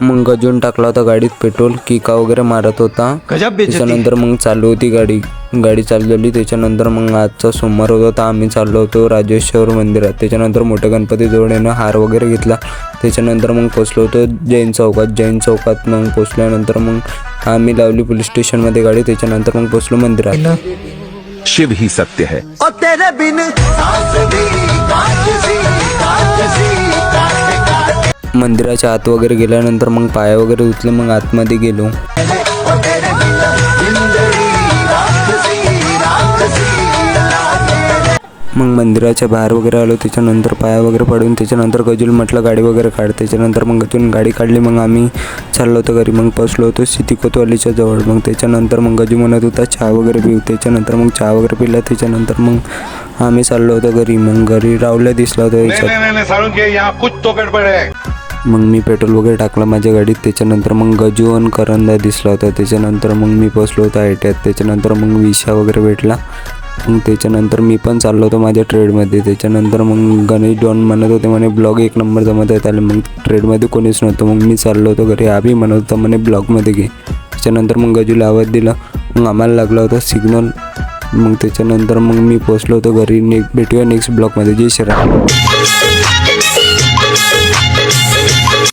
मग गजून टाकला होता गाडीत पेट्रोल, किका वगैरे मारत होता. त्याच्यानंतर मग चालू होती गाडी चालवली. त्याच्यानंतर मग आजचा सोमवार होता तर आम्ही चाललो होतो राजेश्वर मंदिरात. त्याच्यानंतर मोठ्या गणपतीजवळ येणं हार वगैरे घेतला. त्याच्यानंतर मग पोचलो होतो जैन चौकात. मग पोचल्यानंतर मग आम्ही लावली पोलीस स्टेशनमध्ये गाडी. त्याच्यानंतर मग पोचलो मंदिरात. शिव ही सत्य है. मंदिराच्या आत वगैरे गेल्यानंतर मग पाया वगैरे धुतले. मग आतमध्ये गेलो. मग मंदिराच्या बाहेर वगैरे आलो. त्याच्यानंतर पाया वगैरे पडून त्याच्यानंतर गजूला म्हटलं गाडी वगैरे काढ. त्याच्यानंतर मग गजून गाडी काढली. मग आम्ही चाललो होतो घरी. मग पोचलो होतो सिटी कोतवालीच्या जवळ. मग त्याच्यानंतर मग गजू म्हणत होता चहा वगैरे पिऊ. त्याच्यानंतर मग चहा वगैरे पिला. त्याच्यानंतर मग आम्ही चाललो होतो घरी. मग घरी राहुल्या दिसला होता मग मी पेट्रोल वगैरे टाकलं माझ्या गाडीत. त्याच्यानंतर मग गजू आणि करंदा दिसला होता. त्याच्यानंतर मग मी पोचलो होतो आयट्यात. त्याच्यानंतर मग विशा वगैरे भेटला. मग त्याच्यानंतर मी पण चाललो होतो माझ्या ट्रेडमध्ये. त्याच्यानंतर मग गणेश डॉन म्हणत होते म्हणे ब्लॉग 1 नंबर जमत आहेत आले. मग ट्रेडमध्ये कोणीच नव्हतं. मग मी चाललो होतो घरी. आभी म्हणत होता म्हणे ब्लॉगमध्ये घे. त्याच्यानंतर मग गजूला आवाज दिला. मग आम्हाला लागला होता सिग्नल. मग त्याच्यानंतर मग मी पोचलो होतो घरी. भेटूया नेक्स्ट ब्लॉगमध्ये. जय श्रीराम.